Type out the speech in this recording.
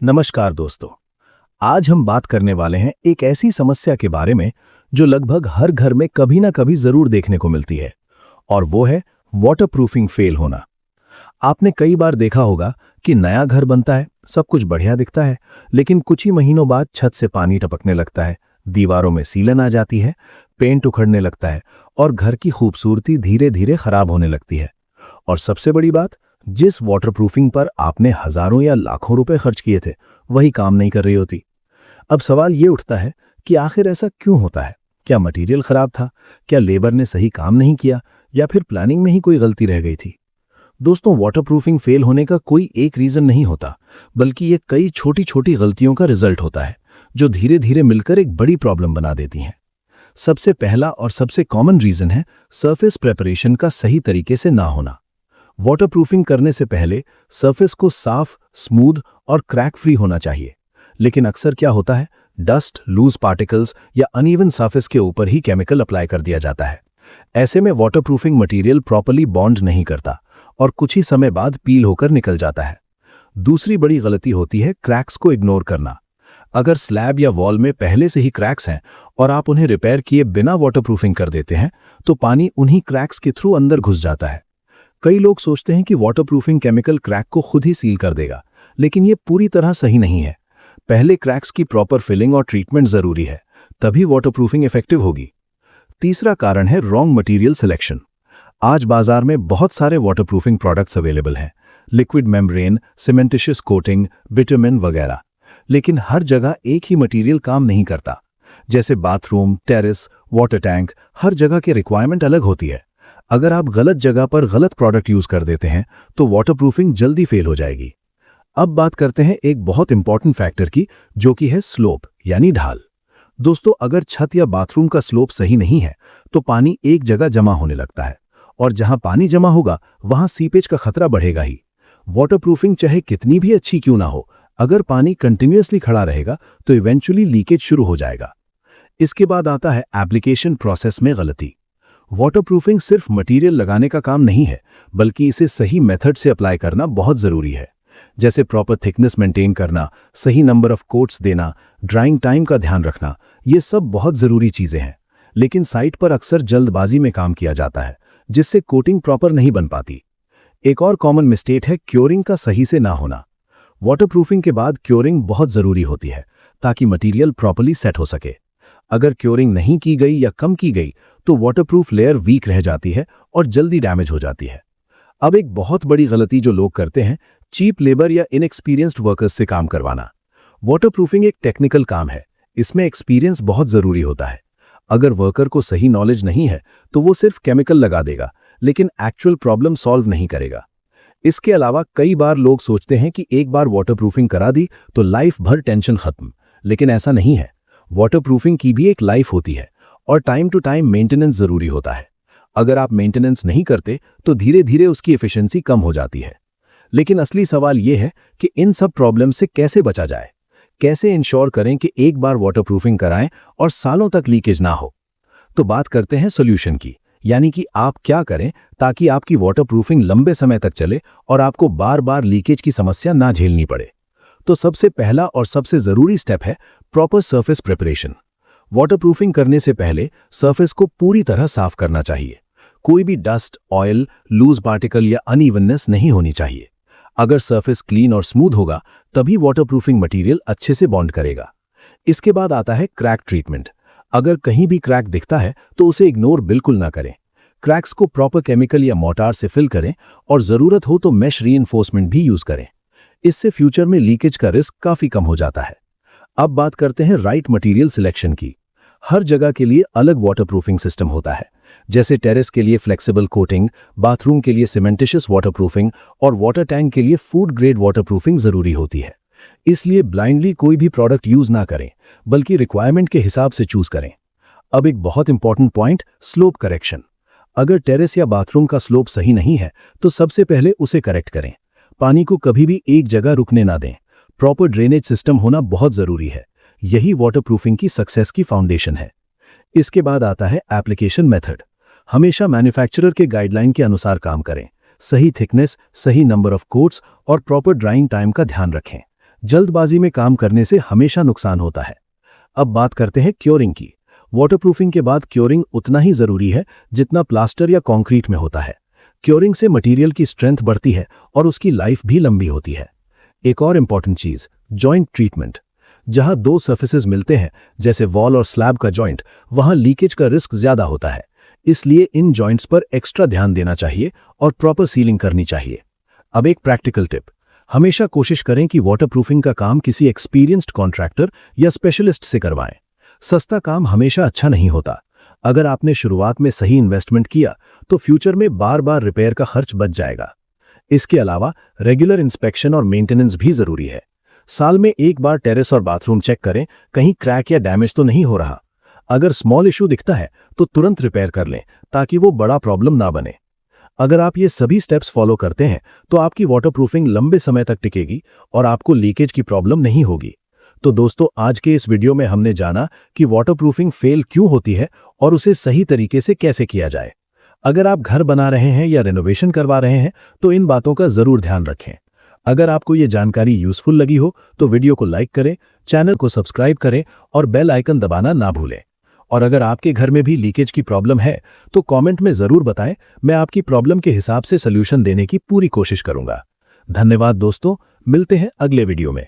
नमस्कार दोस्तों। आज हम बात करने वाले हैं एक ऐसी समस्या के बारे में जो लगभग हर घर में कभी ना कभी जरूर देखने को मिलती है, और वो है वाटरप्रूफिंग फेल होना। आपने कई बार देखा होगा कि नया घर बनता है, सब कुछ बढ़िया दिखता है, लेकिन कुछ ही महीनों बाद छत से पानी टपकने लगता है, दीवारों में सीलन आ जाती है, पेंट उखड़ने लगता है और घर की खूबसूरती धीरे धीरे खराब होने लगती है। और सबसे बड़ी बात, जिस वाटरप्रूफिंग पर आपने हजारों या लाखों रुपए खर्च किए थे, वही काम नहीं कर रही होती। अब सवाल ये उठता है कि आखिर ऐसा क्यों होता है? क्या मटेरियल खराब था? क्या लेबर ने सही काम नहीं किया? या फिर प्लानिंग में ही कोई गलती रह गई थी? दोस्तों, वाटरप्रूफिंग फेल होने का कोई एक रीजन नहीं होता, बल्कि ये कई छोटी छोटी गलतियों का रिजल्ट होता है, जो धीरे धीरे मिलकर एक बड़ी प्रॉब्लम बना देती हैं। सबसे पहला और सबसे कॉमन रीजन है सरफेस प्रेपरेशन का सही तरीके से ना होना। वाटरप्रूफिंग करने से पहले सरफेस को साफ, स्मूथ और क्रैक फ्री होना चाहिए, लेकिन अक्सर क्या होता है, डस्ट, लूज पार्टिकल्स या अनइवन सरफेस के ऊपर ही केमिकल अप्लाई कर दिया जाता है। ऐसे में वाटरप्रूफिंग मटेरियल प्रॉपर्ली बॉन्ड नहीं करता और कुछ ही समय बाद पील होकर निकल जाता है। दूसरी बड़ी गलती होती है क्रैक्स को इग्नोर करना। अगर स्लैब या वॉल में पहले से ही क्रैक्स हैं और आप उन्हें रिपेयर किए बिना वाटरप्रूफिंग कर देते हैं, तो पानी उन्हीं क्रैक्स के थ्रू अंदर घुस जाता है। कई लोग सोचते हैं कि वाटरप्रूफिंग केमिकल क्रैक को खुद ही सील कर देगा, लेकिन ये पूरी तरह सही नहीं है। पहले क्रैक्स की प्रॉपर फिलिंग और ट्रीटमेंट जरूरी है, तभी वाटरप्रूफिंग इफेक्टिव होगी। तीसरा कारण है रॉन्ग मटेरियल सिलेक्शन। आज बाजार में बहुत सारे वाटरप्रूफिंग प्रोडक्ट्स अवेलेबल हैं, लिक्विड मेम्ब्रेन, सीमेंटिशियस कोटिंग, विटामिन वगैरह, लेकिन हर जगह एक ही मटेरियल काम नहीं करता। जैसे बाथरूम, टेरेस, वाटर टैंक, हर जगह की रिक्वायरमेंट अलग होती है। अगर आप गलत जगह पर गलत प्रोडक्ट यूज कर देते हैं तो वाटरप्रूफिंग जल्दी फेल हो जाएगी। अब बात करते हैं एक बहुत इंपॉर्टेंट फैक्टर की, जो कि है स्लोप यानी ढाल। दोस्तों, अगर छत या बाथरूम का स्लोप सही नहीं है तो पानी एक जगह जमा होने लगता है, और जहां पानी जमा होगा वहां सीपेज का खतरा बढ़ेगा ही। वाटरप्रूफिंग चाहे कितनी भी अच्छी क्यों ना हो, अगर पानी कंटिन्यूअसली खड़ा रहेगा तो इवेंचुअली लीकेज शुरू हो जाएगा। इसके बाद आता है एप्लीकेशन प्रोसेस में गलती। वाटरप्रूफिंग सिर्फ मटेरियल लगाने का काम नहीं है, बल्कि इसे सही मेथड से अप्लाई करना बहुत जरूरी है। जैसे प्रॉपर थिकनेस मेंटेन करना, सही नंबर ऑफ कोट्स देना, ड्राइंग टाइम का ध्यान रखना, ये सब बहुत जरूरी चीजें हैं। लेकिन साइट पर अक्सर जल्दबाजी में काम किया जाता है, जिससे कोटिंग प्रॉपर नहीं बन पाती। एक और कॉमन मिस्टेक है क्योरिंग का सही से ना होना। वाटरप्रूफिंग के बाद क्योरिंग बहुत जरूरी होती है, ताकि मटेरियल प्रॉपर्ली सेट हो सके। अगर क्योरिंग नहीं की गई या कम की गई तो वाटरप्रूफ लेयर वीक रह जाती है और जल्दी डैमेज हो जाती है। अब एक बहुत बड़ी गलती जो लोग करते हैं, चीप लेबर या इनएक्सपीरियंस्ड वर्कर्स से काम करवाना। वाटरप्रूफिंग एक टेक्निकल काम है, इसमें एक्सपीरियंस बहुत जरूरी होता है। अगर वर्कर को सही नॉलेज नहीं है तो वो सिर्फ केमिकल लगा देगा, लेकिन एक्चुअल प्रॉब्लम सॉल्व नहीं करेगा। इसके अलावा कई बार लोग सोचते हैं कि एक बार वाटरप्रूफिंग करा दी तो लाइफ भर टेंशन खत्म, लेकिन ऐसा नहीं है। वाटरप्रूफिंग की भी एक लाइफ होती है और टाइम टू टाइम मेंटेनेंस जरूरी होता है। अगर आप मेंटेनेंस नहीं करते तो धीरे धीरे उसकी एफिशिएंसी कम हो जाती है। लेकिन असली सवाल यह है कि इन सब प्रॉब्लम से कैसे बचा जाए, कैसे इंश्योर करें कि एक बार वाटरप्रूफिंग कराएं और सालों तक लीकेज ना हो। तो बात करते हैं सॉल्यूशन की, यानी कि आप क्या करें ताकि आपकी वाटरप्रूफिंग लंबे समय तक चले और आपको बार बार लीकेज की समस्या ना झेलनी पड़े। तो सबसे पहला और सबसे जरूरी स्टेप है प्रॉपर सरफेस प्रिपरेशन। वाटरप्रूफिंग करने से पहले सरफेस को पूरी तरह साफ करना चाहिए। कोई भी डस्ट, ऑयल, लूज पार्टिकल या अनइवननेस नहीं होनी चाहिए। अगर सरफेस क्लीन और स्मूथ होगा तभी वाटरप्रूफिंग मटेरियल अच्छे से बॉन्ड करेगा। इसके बाद आता है क्रैक ट्रीटमेंट। अगर कहीं भी क्रैक दिखता है तो उसे इग्नोर बिल्कुल ना करें। क्रैक्स को प्रॉपर केमिकल या मोर्टार से फिल करें और जरूरत हो तो मेश रीइंफोर्समेंट भी यूज करें। इससे फ्यूचर में लीकेज का रिस्क काफी कम हो जाता है। अब बात करते हैं राइट मटेरियल सिलेक्शन की। हर जगह के लिए अलग वाटरप्रूफिंग सिस्टम होता है। जैसे टेरेस के लिए फ्लेक्सिबल कोटिंग, बाथरूम के लिए सीमेंटिशियस वाटरप्रूफिंग और वाटर टैंक के लिए फूड ग्रेड वाटरप्रूफिंग जरूरी होती है। इसलिए ब्लाइंडली कोई भी प्रोडक्ट यूज ना करें, बल्कि रिक्वायरमेंट के हिसाब से चूज करें। अब एक बहुत इंपॉर्टेंट पॉइंट, स्लोप करेक्शन। अगर टेरेस या बाथरूम का स्लोप सही नहीं है तो सबसे पहले उसे करेक्ट करें। पानी को कभी भी एक जगह रुकने ना दें। प्रॉपर ड्रेनेज सिस्टम होना बहुत जरूरी है। यही वाटरप्रूफिंग की सक्सेस की फाउंडेशन है। इसके बाद आता है एप्लीकेशन मेथड। हमेशा मैन्युफैक्चरर के गाइडलाइन के अनुसार काम करें। सही थिकनेस, सही नंबर ऑफ कोट्स और प्रॉपर ड्राइंग टाइम का ध्यान रखें। जल्दबाजी में काम करने से हमेशा नुकसान होता है। अब बात करते हैं क्योरिंग की। वाटरप्रूफिंग के बाद क्योरिंग उतना ही जरूरी है जितना प्लास्टर या कंक्रीट में होता है। क्योरिंग से मटेरियल की स्ट्रेंथ बढ़ती है और उसकी लाइफ भी लंबी होती है। एक और इंपॉर्टेंट चीज, जॉइंट ट्रीटमेंट। जहां दो सर्फेसेस मिलते हैं, जैसे वॉल और स्लैब का जॉइंट, वहां लीकेज का रिस्क ज्यादा होता है। इसलिए इन जॉइंट्स पर एक्स्ट्रा ध्यान देना चाहिए और प्रॉपर सीलिंग करनी चाहिए। अब एक प्रैक्टिकल टिप, हमेशा कोशिश करें कि वाटरप्रूफिंग का काम किसी एक्सपीरियंस्ड कॉन्ट्रैक्टर या स्पेशलिस्ट से करवाएं। सस्ता काम हमेशा अच्छा नहीं होता। अगर आपने शुरुआत में सही इन्वेस्टमेंट किया तो फ्यूचर में बार बार रिपेयर का खर्च बच जाएगा। इसके अलावा रेगुलर इंस्पेक्शन और मेंटेनेंस भी जरूरी है। साल में एक बार टेरेस और बाथरूम चेक करें, कहीं क्रैक या डैमेज तो नहीं हो रहा। अगर स्मॉल इशू दिखता है तो तुरंत रिपेयर कर लें ताकि वो बड़ा प्रॉब्लम ना बने। अगर आप ये सभी स्टेप्स फॉलो करते हैं तो आपकी वाटरप्रूफिंग लंबे समय तक टिकेगी और आपको लीकेज की प्रॉब्लम नहीं होगी। तो दोस्तों, आज के इस वीडियो में हमने जाना कि वाटरप्रूफिंग फेल क्यों होती है और उसे सही तरीके से कैसे किया जाए। अगर आप घर बना रहे हैं या रेनोवेशन करवा रहे हैं तो इन बातों का जरूर ध्यान रखें। अगर आपको ये जानकारी यूजफुल लगी हो तो वीडियो को लाइक करें, चैनल को सब्सक्राइब करें और बेल आइकन दबाना ना भूलें। और अगर आपके घर में भी लीकेज की प्रॉब्लम है तो कमेंट में जरूर बताएं, मैं आपकी प्रॉब्लम के हिसाब से सॉल्यूशन देने की पूरी कोशिश करूंगा। धन्यवाद दोस्तों, मिलते हैं अगले वीडियो में।